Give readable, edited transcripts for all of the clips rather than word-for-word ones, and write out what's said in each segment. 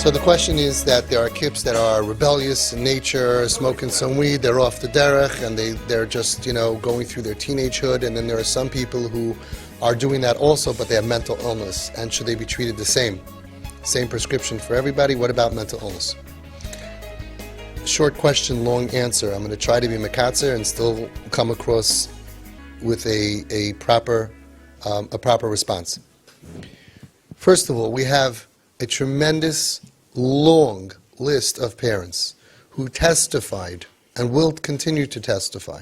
So the question is that there are kips that are rebellious in nature, smoking some weed, they're off the derech, and they're just, going through their teenagehood, and then there are some people who are doing that also, but they have mental illness, and should they be treated the same? Same prescription for everybody. What about mental illness? Short question, long answer. I'm going to try to be mekatzer and still come across with a proper response. First of all, we have a tremendous, long list of parents who testified and will continue to testify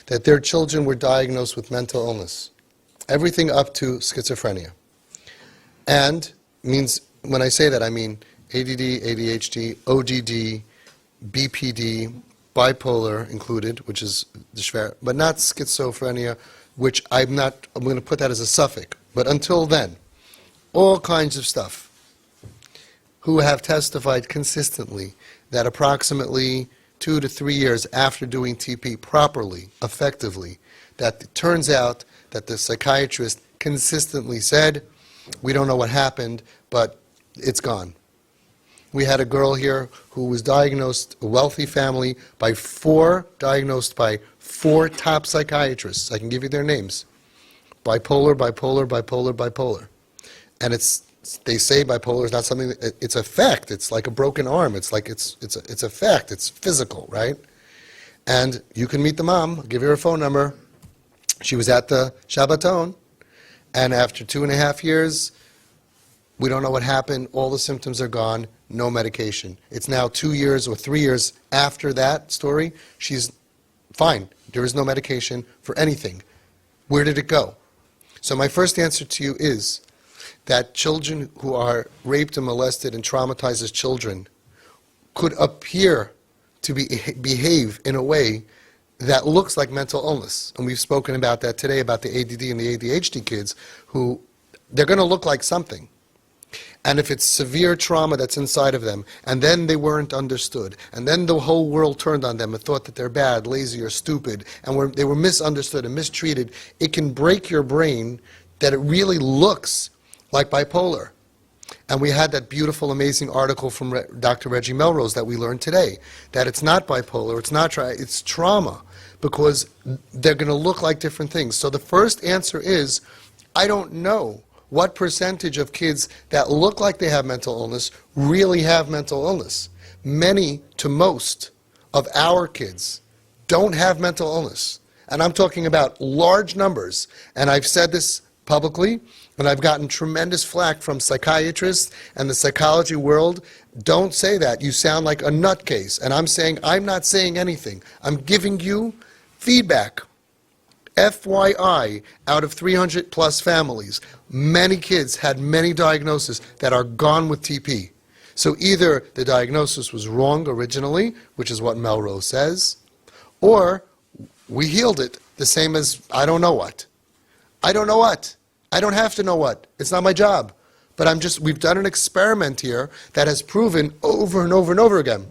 that their children were diagnosed with mental illness, everything up to schizophrenia. And means, when I say that, I mean ADD, ADHD, ODD, BPD, bipolar included, which is the schwer, but not schizophrenia, which I'm going to put that as a suffix. But until then, all kinds of stuff, who have testified consistently that approximately 2 to 3 years after doing TP properly, effectively, that it turns out that the psychiatrist consistently said, we don't know what happened, but it's gone. We had a girl here who was diagnosed, a wealthy family, diagnosed by 4 top psychiatrists. I can give you their names. Bipolar, bipolar, bipolar, bipolar. And they say bipolar is not something, it's a fact. It's like a broken arm. It's a fact. It's physical, right? And you can meet the mom. I'll give you her phone number. She was at the Shabbaton, and after 2.5 years, we don't know what happened. All the symptoms are gone. No medication. It's now 2 years or 3 years after that story. She's fine. There is no medication for anything. Where did it go? So my first answer to you is that children who are raped and molested and traumatized as children could appear to behave in a way that looks like mental illness. And we've spoken about that today, about the ADD and the ADHD kids, who they're going to look like something. And if it's severe trauma that's inside of them, and then they weren't understood, and then the whole world turned on them and thought that they're bad, lazy, or stupid, and they were misunderstood and mistreated, it can break your brain that it really looks like bipolar. And we had that beautiful, amazing article from Dr. Reggie Melrose that we learned today, that it's not bipolar, it's trauma, because they're going to look like different things. So the first answer is, I don't know what percentage of kids that look like they have mental illness really have mental illness. Many to most of our kids don't have mental illness. And I'm talking about large numbers. And I've said this publicly, and I've gotten tremendous flack from psychiatrists and the psychology world. Don't say that. You sound like a nutcase. And I'm saying, I'm not saying anything. I'm giving you feedback. FYI, out of 300 plus families, many kids had many diagnoses that are gone with TP. So either the diagnosis was wrong originally, which is what Melrose says, or we healed it the same as I don't know what. I don't know what. I don't have to know what. It's not my job. But we've done an experiment here that has proven over and over and over again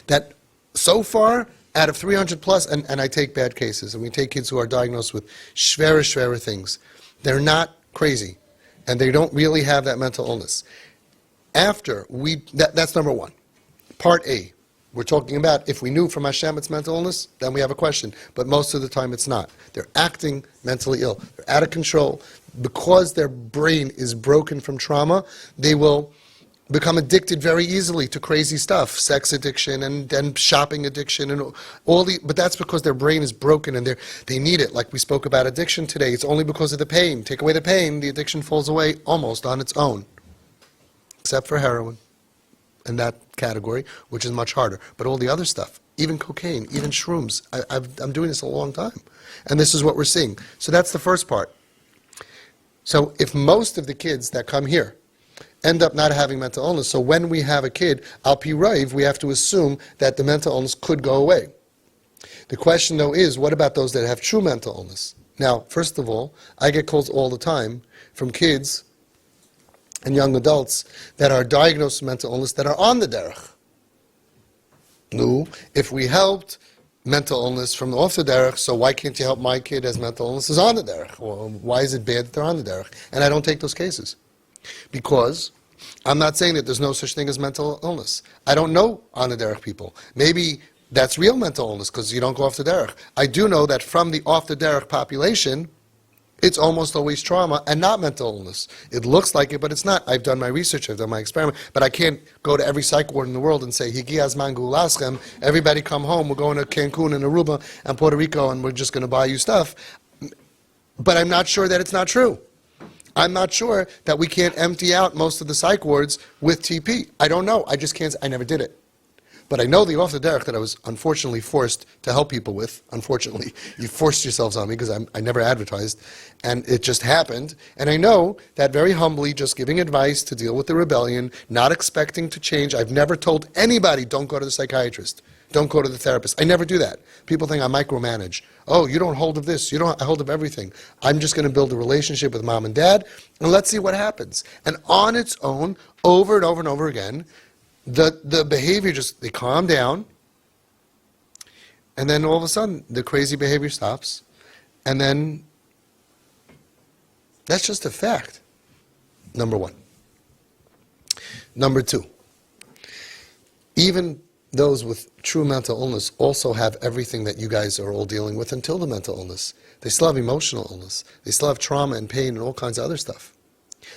that so far, out of 300 plus, and I take bad cases, and we take kids who are diagnosed with schwere things. They're not crazy, and they don't really have that mental illness. That's number one. Part A, we're talking about if we knew from Hashem it's mental illness, then we have a question. But most of the time it's not. They're acting mentally ill. They're out of control. Because their brain is broken from trauma, they will become addicted very easily to crazy stuff, sex addiction and shopping addiction and but that's because their brain is broken and they need it. Like we spoke about addiction today, it's only because of the pain. Take away the pain, the addiction falls away almost on its own, except for heroin in that category, which is much harder. But all the other stuff, even cocaine, even shrooms, I'm doing this a long time, and this is what we're seeing. So that's the first part. So if most of the kids that come here end up not having mental illness, so when we have a kid, al pi raiv, we have to assume that the mental illness could go away. The question, though, is what about those that have true mental illness? Now, first of all, I get calls all the time from kids and young adults that are diagnosed with mental illness that are on the derech. No, if we helped mental illness from off the derech, so why can't you help my kid as mental illness is on the derech? Well, why is it bad that they're on the derech? And I don't take those cases. Because I'm not saying that there's no such thing as mental illness. I don't know on the derech people. Maybe that's real mental illness because you don't go off the derech. I do know that from the off the derech population, it's almost always trauma and not mental illness. It looks like it, but it's not. I've done my research, I've done my experiment, but I can't go to every psych ward in the world and say, Higi azman gulaschem, everybody come home, we're going to Cancun and Aruba and Puerto Rico and we're just going to buy you stuff. But I'm not sure that it's not true. I'm not sure that we can't empty out most of the psych wards with TP. I don't know. I just can't. I never did it. But I know the off the derech that I was unfortunately forced to help people with. Unfortunately, you forced yourselves on me because I never advertised, and it just happened. And I know that very humbly, just giving advice to deal with the rebellion, not expecting to change. I've never told anybody, don't go to the psychiatrist. Don't go to the therapist. I never do that. People think I micromanage. Oh, you don't hold of this. You don't hold of everything. I'm just going to build a relationship with mom and dad, and let's see what happens. And on its own, over and over and over again, the behavior they calm down, and then all of a sudden, the crazy behavior stops, and then that's just a fact, number one. Number two, even those with true mental illness also have everything that you guys are all dealing with until the mental illness. They still have emotional illness. They still have trauma and pain and all kinds of other stuff.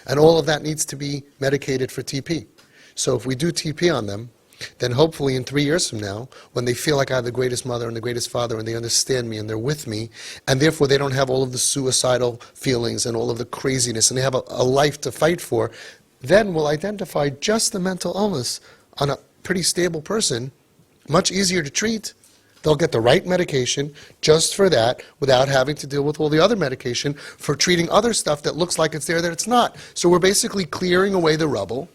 And all of that needs to be medicated for TP. So if we do TP on them, then hopefully in 3 years from now, when they feel like I have the greatest mother and the greatest father and they understand me and they're with me, and therefore they don't have all of the suicidal feelings and all of the craziness, and they have a life to fight for, then we'll identify just the mental illness on a pretty stable person, much easier to treat. They'll get the right medication just for that without having to deal with all the other medication for treating other stuff that looks like it's there that it's not. So we're basically clearing away the rubble,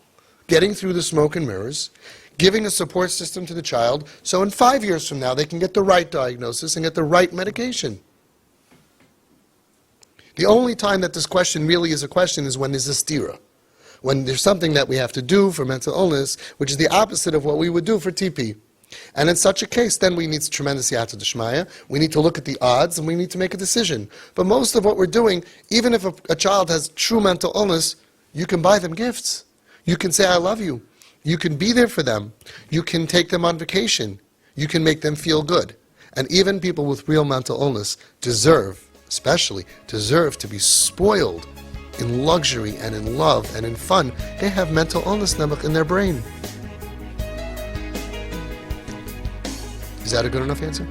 getting through the smoke and mirrors, giving a support system to the child, so in 5 years from now they can get the right diagnosis and get the right medication. The only time that this question really is a question is when there's a stira. When there's something that we have to do for mental illness, which is the opposite of what we would do for TP. And in such a case, then we need tremendous yata d'shmaya. We need to look at the odds and we need to make a decision. But most of what we're doing, even if a child has true mental illness, you can buy them gifts. You can say, I love you. You can be there for them. You can take them on vacation. You can make them feel good. And even people with real mental illness especially deserve to be spoiled in luxury and in love and in fun. They have mental illness in their brain. Is that a good enough answer?